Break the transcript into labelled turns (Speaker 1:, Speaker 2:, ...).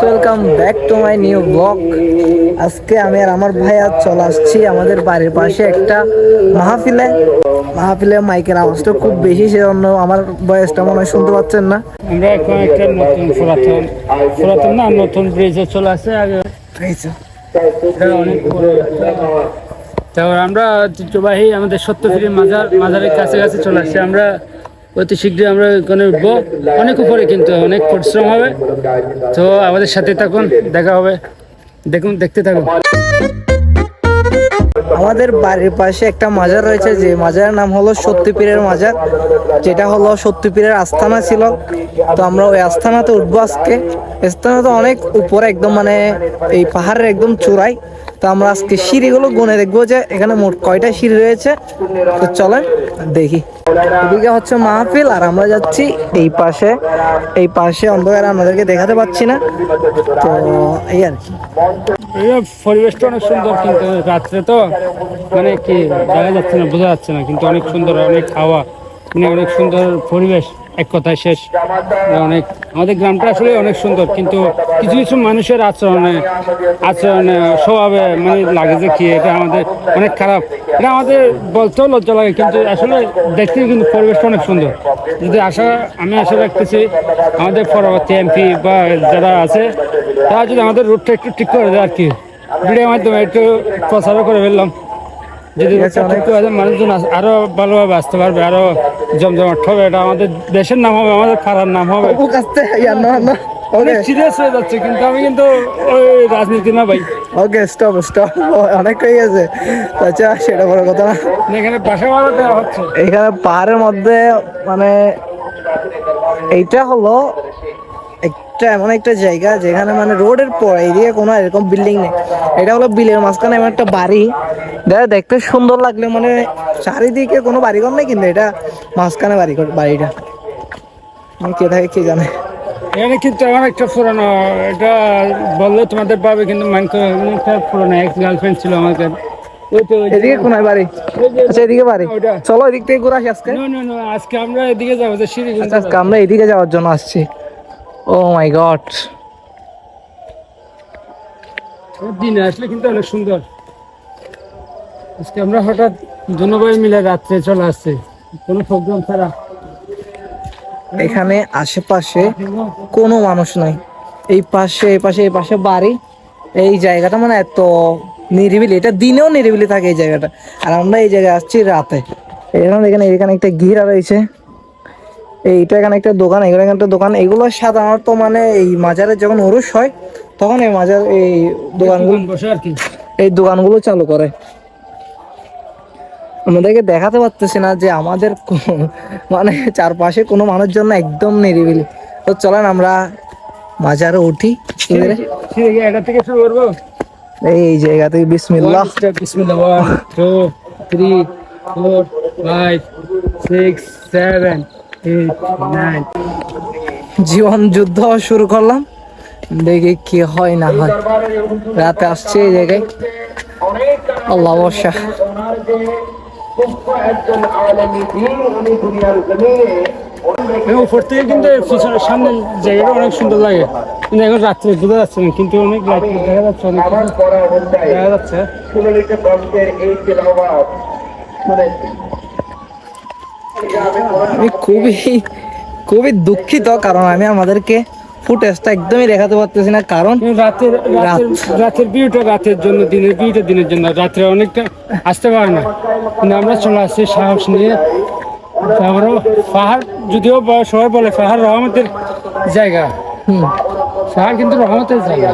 Speaker 1: Welcome back to my new blog. আজকে আমি আর আমার ভাই আজ চলে আসছি আমাদের বাড়ির পাশে একটা মাহফিলে মাইকের আওয়াজটা খুব বেশি, সেজন্য আমার ভয়েসটা মনে হয় শুনতে পাচ্ছেন না।
Speaker 2: আমরা এখন একটা নতুন পুরাতন না নতুন ব্রিজে চলে আসছে আগে অনেক তারপর আমরা ঐতিহ্যবাহী আমাদের সত্যপীরের মাজারের কাছাকাছি চলে আসছি। আমরা অতি শীঘ্রই আমরা ওখানে উঠবো, অনেক উপরে কিন্তু অনেক পরিশ্রম হবে। তো আমাদের সাথে থাকুন, দেখা হবে, দেখতে থাকুন।
Speaker 1: আমাদের বাড়ির পাশে একটা মাজার রয়েছে, যে মাজারের নাম হলো সত্যপীরের মাজার, যেটা হলো সত্যপীরের আস্থানা ছিল। তো আমরা ওই আস্থানাতে উঠবো আজকে। আস্থানা তো অনেক উপরে, একদম মানে এই পাহাড়ের একদম চূড়ায়। তো আমরা আজকে সিঁড়িগুলো গুনে দেখবো যে এখানে মোট কয়টা সিঁড়ি রয়েছে। তো চলেন দেখি। এদিকে হচ্ছে মাহফিল আর আমরা যাচ্ছি এই পাশে অন্ধকারে আমাদেরকে দেখাতে পাচ্ছি না। তো এই আর কি,
Speaker 2: পরিবেশটা অনেক সুন্দর, কিন্তু রাত্রে তো মানে কি দেখা যাচ্ছে না, বোঝা যাচ্ছে না, কিন্তু অনেক সুন্দর, অনেক হাওয়া, মানে অনেক সুন্দর পরিবেশ। এক কথায় শেষ, অনেক আমাদের গ্রামটা আসলে অনেক সুন্দর, কিন্তু কিছু কিছু মানুষের আচরণে স্বভাবে মানে লাগে যে কি এটা আমাদের অনেক খারাপ। এটা আমাদের বলতেও লজ্জা লাগে, কিন্তু আসলে দেখতে কিন্তু পরিবেশটা অনেক সুন্দর। যদি আমি আশা রাখতেছি আমাদের পরবর্তী এমপি বা যারা আছে তারা যদি আমাদের রুটটা একটু ঠিক করে দেয় আর কি, ভিডিওর মাধ্যমে একটু প্রচারও করে ফেললাম। যদি মানুষজন আরো ভালোভাবে আসতে পারবে, আরো জমজমাট হবে, এটা আমাদের দেশের নাম হবে, আমাদের পাড়ার নাম হবে। অনেক সিরিয়াস হয়ে যাচ্ছে, কিন্তু আমি কিন্তু ওই রাজনীতি না ভাই।
Speaker 1: ওকে, স্টপ অনেক হয়ে গেছে। আচ্ছা, সেটা বড় কথা না।
Speaker 2: এখানে বাসা ভাড়া দেওয়া হচ্ছে
Speaker 1: এখানে পাহাড়ের মধ্যে, মানে এইটা হলো একটা এমন একটা জায়গা যেখানে মানে রোডের পর এইদিকে কোনো এরকম বিল্ডিং নেই। এটা হলো বিলের মাঝখানে এমন একটা বাড়ি, দেখতে সুন্দর লাগলে, মানে চারিদিকে কোনো বাড়িঘর নেই, কিন্তু এটা মাঝখানে বাড়িটা কে থাকে কে জানে।
Speaker 2: এখানে কিন্তু আমার একটা পুরানো, এটা বললে তোমাদের পাবে, কিন্তু একটা পুরানো এক্স গার্লফ্রেন্ড ছিল আমাদের।
Speaker 1: এদিকে কোন বাড়ি? আচ্ছা, এদিকে বাড়ি। চলো এদিক থেকে ঘুরে আসি আজকে।
Speaker 2: আজকে আমরা এদিকে যাবো, যে সিঁড়ি।
Speaker 1: আজকে আমরা এদিকে যাওয়ার জন্য আসছি। ও মাই গড,
Speaker 2: দিনে আসলে কিন্তু অনেক সুন্দর। আজকে আমরা হঠাৎ দুই মিলে রাত্রে চলে আসছে, কোনো প্রোগ্রাম ছাড়া।
Speaker 1: এখানে আশেপাশে কোনো মানুষ নাই। এই পাশে বাড়ি। এই জায়গাটা মানে এত নিরিবিলি, এটা দিনেও নিরিবিলি থাকে এই জায়গাটা। আর আমরা এই জায়গায় আসছি রাতে। এখানে একটা ঘিরা রয়েছে। এখানে একটা দোকান, এখানে একটা দোকান। এগুলো সাধারণত মানে এই মাজারে যখন উরুস হয় তখন এই দোকানগুলো
Speaker 2: বসে আর কি,
Speaker 1: এই দোকানগুলো চালু করে। আমাদেরকে দেখাতে পারতেছি না যে আমাদের মানে চারপাশে কোনো মানুষজন না, একদম নিরিবিলি। তো চলেন আমরা মাজারে উঠি।
Speaker 2: এটা থেকে শুরু করবো।
Speaker 1: এই জায়গা থেকে বিসমিল্লাহ।
Speaker 2: 1 2 3 4 5 6 7 8 9।
Speaker 1: জীবন যুদ্ধ শুরু করলাম, দেখি কি হয় না হয়। রাতে আসছে এই জায়গায়, আল্লাহ বর্ষা।
Speaker 2: উপর থেকে কিন্তু পিছনের সামনে জায়গাটা অনেক সুন্দর লাগে, কিন্তু এখন রাত্রে বোঝা যাচ্ছে না, কিন্তু অনেক লাইট দেখা যাচ্ছে, অনেক দেখা যাচ্ছে।
Speaker 1: আমি খুবই দুঃখিত, কারণ আমি আমাদেরকে ফুটেজটা একদমই দেখাতে পারতেছি না, কারণ
Speaker 2: রাতের ভিউটা রাতের জন্য, দিনের ভিউটা দিনের জন্য। রাত্রে অনেকটা আসতে পারে না, কিন্তু আমরা চলে আসছি সাহস নিয়ে। তারপরে পাহাড়, যদিও সবাই বলে পাহাড় রহমতের জায়গা, পাহাড় কিন্তু রহমতের জায়গা।